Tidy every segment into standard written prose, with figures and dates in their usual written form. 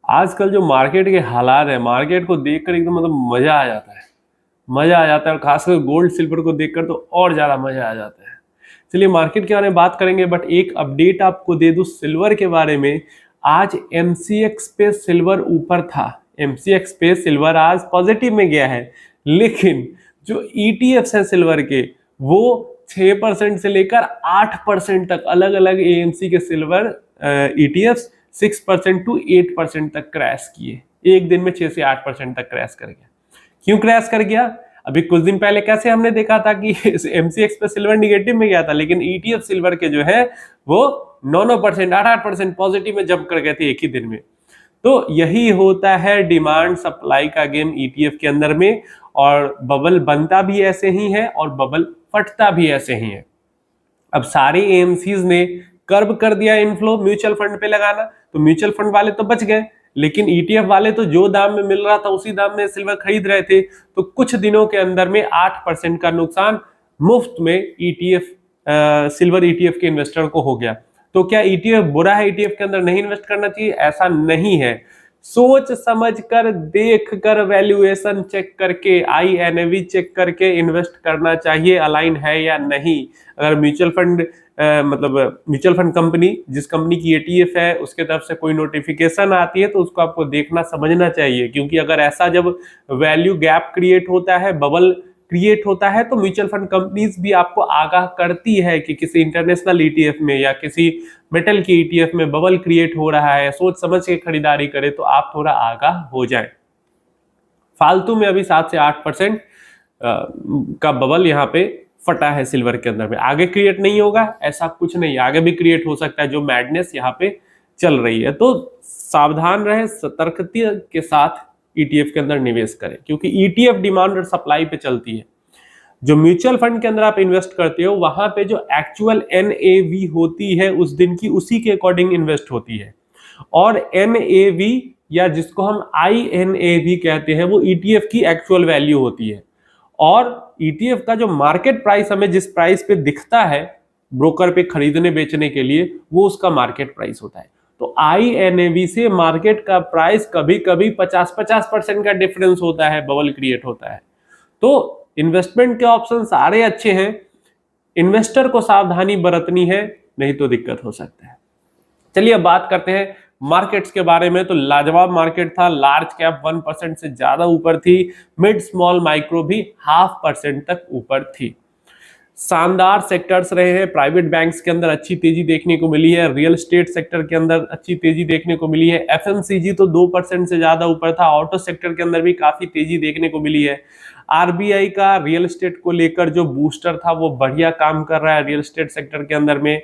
आजकल जो मार्केट के हालात है, मार्केट को देखकर एकदम मतलब मजा आ जाता है। मजा आ जाता है, और खासकर गोल्ड सिल्वर को देखकर तो और ज्यादा मजा आ जाता है। चलिए मार्केट के बारे में बात करेंगे, बट एक अपडेट आपको दे दूं सिल्वर के बारे में। आज एमसीएक्स पे सिल्वर ऊपर था, एमसीएक्स पे सिल्वर आज पॉजिटिव में गया है, लेकिन जो ईटीएफ्स है सिल्वर के, वो 6% से लेकर 8% तक अलग अलग एएमसी के सिल्वर ईटीएफ्स 6% टू 8% तक क्रैश किए। एक दिन में 6 से 8% तक क्रैश कर गया। क्यों क्रैश कर गया? अभी कुछ दिन पहले कैसे हमने देखा था कि एमसीएक्स पे सिल्वर निगेटिव में गया था, लेकिन ईटीएफ सिल्वर के जो है वो 9% 8% पॉजिटिव में जंप कर गए थे एक ही दिन में। तो यही होता है डिमांड सप्लाई का गेम ईटीएफ के अंदर में, और बबल बनता भी ऐसे ही है और बबल फटता भी ऐसे ही है। अब सारे एएमसीज ने कर्व कर दिया इनफ्लो म्यूचुअल फंड पे लगाना, तो म्यूचुअल फंड वाले तो बच गए, लेकिन ईटीएफ वाले तो जो दाम में मिल रहा था उसी दाम में सिल्वर खरीद रहे थे। तो कुछ दिनों के अंदर में 8% का नुकसान मुफ्त में ईटीएफ सिल्वर ईटीएफ के इन्वेस्टर को हो गया। तो क्या ईटीएफ बुरा है? ईटीएफ के अंदर नहीं इन्वेस्ट करना चाहिए? ऐसा नहीं है। सोच समझ कर, देख कर, वैल्यूएशन चेक करके, आईएनएवी चेक करके इन्वेस्ट करना चाहिए, अलाइन है या नहीं। अगर म्यूचुअल फंड मतलब म्यूचुअल फंड कंपनी, जिस कंपनी की एटीएफ है, उसके तरफ से कोई नोटिफिकेशन आती है तो उसको आपको देखना समझना चाहिए, क्योंकि अगर ऐसा जब वैल्यू गैप क्रिएट होता है, बबल क्रिएट होता है, तो म्यूचुअल फंड कंपनीज भी आपको आगाह करती है कि किसी इंटरनेशनल ईटीएफ में या किसी मेटल की ईटीएफ में बबल क्रिएट हो रहा है। सोच समझ के खरीदारी करें तो आप थोड़ा आगाह हो जाएं। फालतू में अभी 7 से 8% का बबल यहाँ पे फटा है सिल्वर के अंदर में। आगे क्रिएट नहीं होगा ऐसा कुछ नहीं, आगे भी क्रिएट हो सकता है, जो मैडनेस यहाँ पे चल रही है। तो सावधान रहे, सतर्कता के साथ ईटीएफ के अंदर निवेश करें, क्योंकि ईटीएफ डिमांड और सप्लाई पे चलती है। जो म्यूचुअल फंड के अंदर आप इन्वेस्ट करते हो, वहां पे जो एक्चुअल एनएवी होती है उस दिन की, उसी के अकॉर्डिंग इन्वेस्ट होती है। और एनएवी या जिसको हम आईएनएवी कहते हैं, वो ईटीएफ की एक्चुअल वैल्यू होती है। और ईटीएफ का जो मार्केट प्राइस हमें जिस प्राइस पे दिखता है ब्रोकर पे खरीदने बेचने के लिए, वो उसका मार्केट प्राइस होता है। तो आईएनएवी से मार्केट का प्राइस कभी कभी 50% का डिफरेंस होता है, बबल क्रिएट होता है। तो इन्वेस्टमेंट के ऑप्शन सारे अच्छे हैं, इन्वेस्टर को सावधानी बरतनी है, नहीं तो दिक्कत हो सकता है। चलिए अब बात करते हैं मार्केट्स के बारे में। तो लाजवाब मार्केट था, लार्ज कैप 1% से ज्यादा ऊपर थी, मिड स्मॉल माइक्रो भी 0.5% तक ऊपर थी। शानदार सेक्टर्स रहे हैं। प्राइवेट बैंक्स के अंदर अच्छी तेजी देखने को मिली है, रियल एस्टेट सेक्टर के अंदर अच्छी तेजी देखने को मिली है, एफएमसीजी तो 2% से ज्यादा ऊपर था, ऑटो सेक्टर के अंदर भी काफी तेजी देखने को मिली है। आरबीआई का रियल एस्टेट को लेकर जो बूस्टर था वो बढ़िया काम कर रहा है रियल एस्टेट सेक्टर के अंदर में।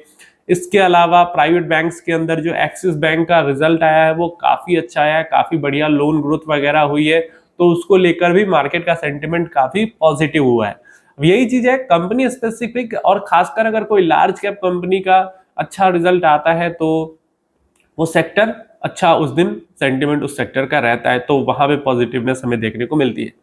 इसके अलावा प्राइवेट बैंक्स के अंदर जो एक्सिस बैंक का रिजल्ट आया है वो काफी अच्छा आया है, काफी बढ़िया लोन ग्रोथ वगैरह हुई है, तो उसको लेकर भी मार्केट का सेंटिमेंट काफी पॉजिटिव हुआ है। यही चीज है कंपनी स्पेसिफिक, और खासकर अगर कोई लार्ज कैप कंपनी का अच्छा रिजल्ट आता है तो वो सेक्टर अच्छा, उस दिन सेंटिमेंट उस सेक्टर का रहता है, तो वहां पे पॉजिटिवनेस हमें देखने को मिलती है।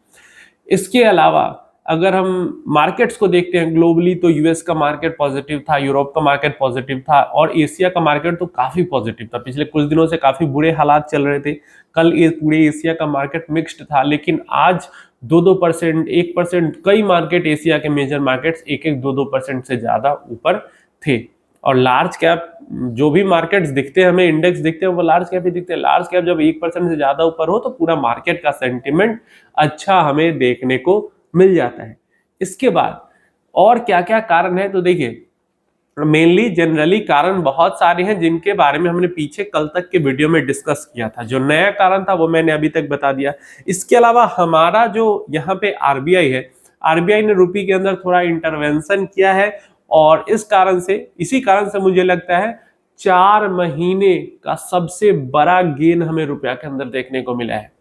इसके अलावा अगर हम मार्केट्स को देखते हैं ग्लोबली, तो यूएस का मार्केट पॉजिटिव था, यूरोप का मार्केट पॉजिटिव था, और एशिया का मार्केट तो काफी पॉजिटिव था। पिछले कुछ दिनों से काफी बुरे हालात चल रहे थे, कल ये पूरे एशिया का मार्केट मिक्स्ड था, लेकिन आज 2-2%, 1%, कई मार्केट एशिया के मेजर मार्केट्स 1-1, 2-2% से ज्यादा ऊपर थे। और लार्ज कैप जो भी मार्केट्स दिखते हैं, हमें इंडेक्स दिखते हैं, वो लार्ज कैप ही दिखते हैं। लार्ज कैप जब 1% से ज्यादा ऊपर हो तो पूरा मार्केट का सेंटिमेंट अच्छा हमें देखने को मिल जाता है। इसके बाद और क्या क्या कारण है, तो देखिए मेनली जनरली कारण बहुत सारे हैं जिनके बारे में हमने पीछे कल तक के वीडियो में डिस्कस किया था। जो नया कारण था वो मैंने अभी तक बता दिया। इसके अलावा हमारा जो यहाँ पे आरबीआई है, आरबीआई ने रुपये के अंदर थोड़ा इंटरवेंशन किया है, और इसी कारण से मुझे लगता है 4 महीने का सबसे बड़ा गेन हमें रुपया के अंदर देखने को मिला है।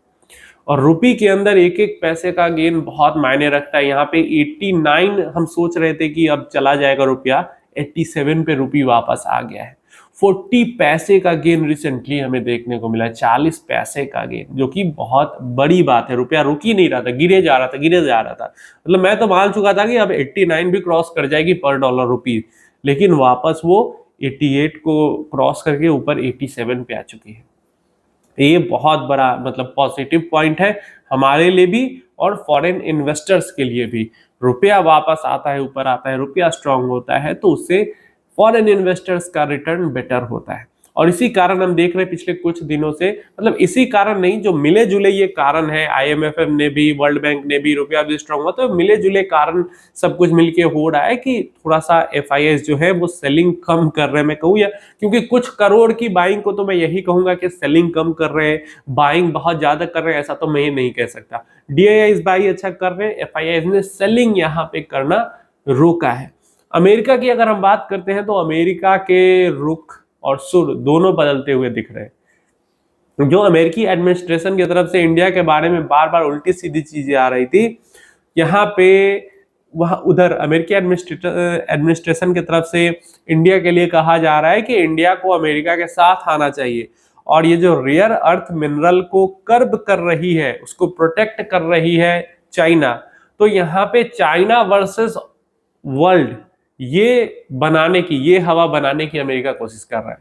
और रुपये के अंदर एक एक पैसे का गेन बहुत मायने रखता है। यहाँ पे 89 हम सोच रहे थे कि अब चला जाएगा रुपया, 87 पे रुपये वापस आ गया है। 40 पैसे का गेन रिसेंटली हमें देखने को मिला है, 40 पैसे का गेन, जो कि बहुत बड़ी बात है। रुपया रुक ही नहीं रहा था, गिरे जा रहा था। मतलब मैं तो मान चुका था कि अब 89 भी क्रॉस कर जाएगी पर डॉलर रुपये, लेकिन वापस वो 88 को क्रॉस करके ऊपर 87 पे आ चुकी है। ये बहुत बड़ा मतलब पॉजिटिव पॉइंट है हमारे लिए भी और फॉरेन इन्वेस्टर्स के लिए भी। रुपया वापस आता है, ऊपर आता है, रुपया स्ट्रांग होता है तो उससे फॉरेन इन्वेस्टर्स का रिटर्न बेटर होता है। और इसी कारण हम देख रहे हैं पिछले कुछ दिनों से, मतलब इसी कारण नहीं, जो मिले जुले ये कारण है, आईएमएफ ने भी, वर्ल्ड बैंक ने भी, रुपया भी स्ट्रांग हुआ, तो मिले जुले कारण सब कुछ मिलके हो रहा है कि थोड़ा सा एफआईआई जो है वो सेलिंग कम कर रहे हैं, मैं कहूँ, या क्योंकि कुछ करोड़ की बाइंग को तो मैं यही कहूंगा कि सेलिंग कम कर रहे हैं, बाइंग बहुत ज्यादा कर रहे हैं ऐसा तो मैं नहीं कह सकता। डीआईआई बाई अच्छा कर रहे हैं, एफआईआई ने सेलिंग यहाँ पे करना रोका है। अमेरिका की अगर हम बात करते हैं तो अमेरिका के रुख और सुर दोनों बदलते हुए दिख रहे हैं। जो अमेरिकी एडमिनिस्ट्रेशन की तरफ से इंडिया के बारे में बार बार उल्टी सीधी चीजें आ रही थी, यहाँ पे वहां उधर अमेरिकी एडमिनिस्ट्रेशन की तरफ से इंडिया के लिए कहा जा रहा है कि इंडिया को अमेरिका के साथ आना चाहिए और ये जो रेयर अर्थ मिनरल को कर्ब कर रही है, उसको प्रोटेक्ट कर रही है चाइना, तो यहाँ पे चाइना वर्सेस वर्ल्ड ये बनाने की, ये हवा बनाने की अमेरिका कोशिश कर रहा है।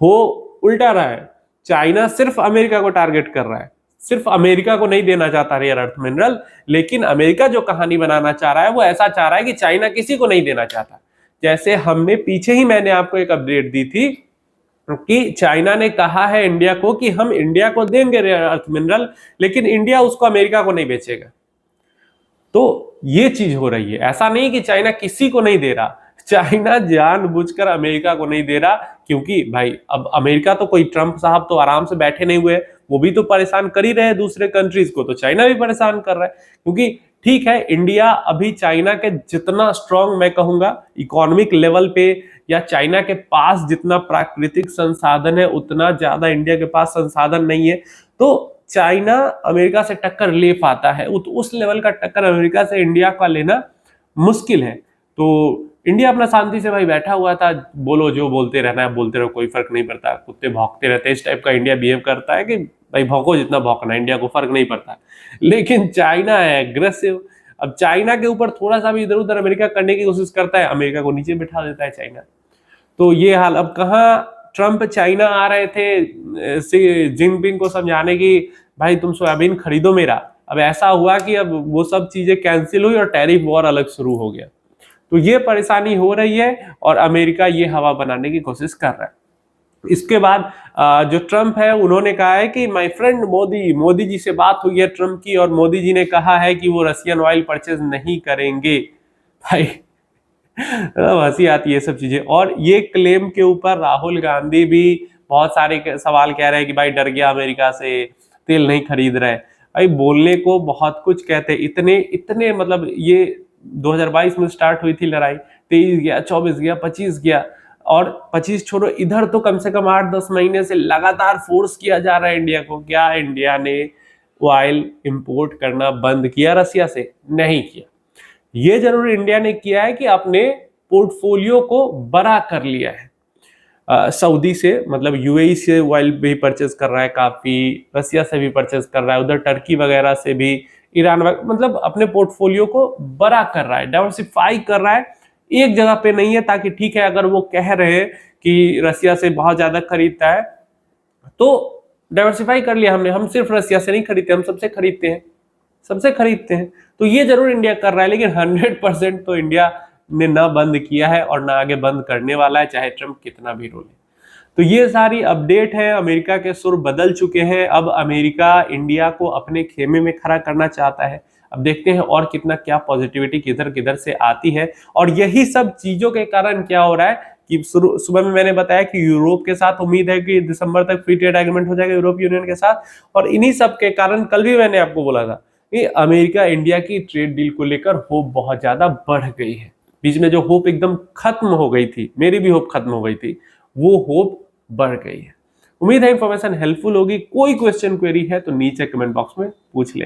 हो उल्टा रहा है, चाइना सिर्फ अमेरिका को टारगेट कर रहा है, सिर्फ अमेरिका को नहीं देना चाहता रेयर अर्थ मिनरल, लेकिन अमेरिका जो कहानी बनाना चाह रहा है वो ऐसा चाह रहा है कि चाइना किसी को नहीं देना चाहता। जैसे हमने पीछे ही मैंने आपको एक अपडेट दी थी कि चाइना ने कहा है इंडिया को कि हम इंडिया को देंगे रेयर अर्थ मिनरल, लेकिन इंडिया उसको अमेरिका को नहीं बेचेगा। तो ये चीज हो रही है, ऐसा नहीं कि चाइना किसी को नहीं दे रहा, चाइना जानबूझकर अमेरिका को नहीं दे रहा, क्योंकि भाई अब अमेरिका तो कोई ट्रंप साहब तो आराम से बैठे नहीं हुए, वो भी तो परेशान कर ही रहे हैं दूसरे कंट्रीज को, तो चाइना भी परेशान कर रहा है। क्योंकि ठीक है, इंडिया अभी चाइना के जितना स्ट्रांग मैं कहूंगा इकोनॉमिक लेवल पे, या चाइना के पास जितना प्राकृतिक संसाधन है उतना ज्यादा इंडिया के पास संसाधन नहीं है, तो चाइना अमेरिका से टक्कर ले पाता है, उस लेवल का टक्कर अमेरिका से इंडिया का लेना मुश्किल है। तो इंडिया अपना शांति से भाई बैठा हुआ था, बोलो जो बोलते रहना है बोलते रहो, कोई फर्क नहीं पड़ता, कुत्ते भौंकते रहते हैं, इस टाइप का इंडिया बिहेव करता है कि भाई भौंको जितना भौंकना, इंडिया को फर्क नहीं पड़ता। लेकिन चाइना है एग्रेसिव, अब चाइना के ऊपर थोड़ा सा भी इधर उधर अमेरिका करने की कोशिश करता है, अमेरिका को नीचे बिठा देता है चाइना। तो ये हाल, अब कहाँ ट्रंप चाइना आ रहे थे सी जिनपिंग को समझाने की भाई तुम सोयाबीन खरीदो मेरा, अब ऐसा हुआ कि अब वो सब चीजें कैंसिल हुई और टैरिफ वॉर अलग शुरू हो गया। तो ये परेशानी हो रही है और अमेरिका ये हवा बनाने की कोशिश कर रहा है। इसके बाद जो ट्रंप है उन्होंने कहा है कि माय फ्रेंड मोदी जी से बात हुई है ट्रंप की, और मोदी जी ने कहा है कि वो रशियन ऑयल परचेज नहीं करेंगे। भाई हंसी आती है सब चीजें। और ये क्लेम के ऊपर राहुल गांधी भी बहुत सारे सवाल कह रहे हैं कि भाई डर गया अमेरिका से, तेल नहीं खरीद रहे। भाई बोलने को बहुत कुछ कहते हैं, इतने इतने मतलब ये 2022 में स्टार्ट हुई थी लड़ाई, 23 गया, 24 गया, 25 गया, और 25 छोड़ो, इधर तो कम से कम 8-10 महीने से लगातार फोर्स किया जा रहा है इंडिया को। क्या इंडिया ने ऑयल इंपोर्ट करना बंद किया रसिया से? नहीं किया। ये जरूर इंडिया ने किया है कि अपने पोर्टफोलियो को बड़ा कर लिया है। सऊदी से, मतलब यूएई से ऑयल भी परचेज कर रहा है काफी, रसिया से भी परचेज कर रहा है, उधर टर्की वगैरह से भी, ईरान मतलब अपने पोर्टफोलियो को बड़ा कर रहा है, डाइवर्सिफाई कर रहा है, एक जगह पे नहीं है। ताकि ठीक है, अगर वो कह रहे हैं कि रसिया से बहुत ज्यादा खरीदता है तो डाइवर्सिफाई कर लिया हमने, हम सिर्फ रसिया से नहीं खरीदते, हम सबसे खरीदते हैं, सबसे खरीदते हैं। तो ये जरूर इंडिया कर रहा है, लेकिन 100% तो इंडिया ने ना बंद किया है और ना आगे बंद करने वाला है, चाहे ट्रंप कितना भी रोले। तो ये सारी अपडेट है, अमेरिका के सुर बदल चुके हैं। अब अमेरिका इंडिया को अपने खेमे में खड़ा करना चाहता है। अब देखते हैं और कितना क्या पॉजिटिविटी किधर किधर से आती है। और यही सब चीजों के कारण क्या हो रहा है कि सुबह में मैंने बताया कि यूरोप के साथ उम्मीद है कि दिसंबर तक फ्री ट्रेड एग्रीमेंट हो जाएगा यूरोप यूनियन के साथ, और इन्हीं सब के कारण कल भी मैंने आपको बोला था कि अमेरिका इंडिया की ट्रेड डील को लेकर होप बहुत ज्यादा बढ़ गई है। बीच में जो होप एकदम खत्म हो गई थी, मेरी भी होप खत्म हो गई थी, वो होप बढ़ गई है। उम्मीद है इंफॉर्मेशन हेल्पफुल होगी। कोई क्वेश्चन क्वेरी है तो नीचे कमेंट बॉक्स में पूछ लेना।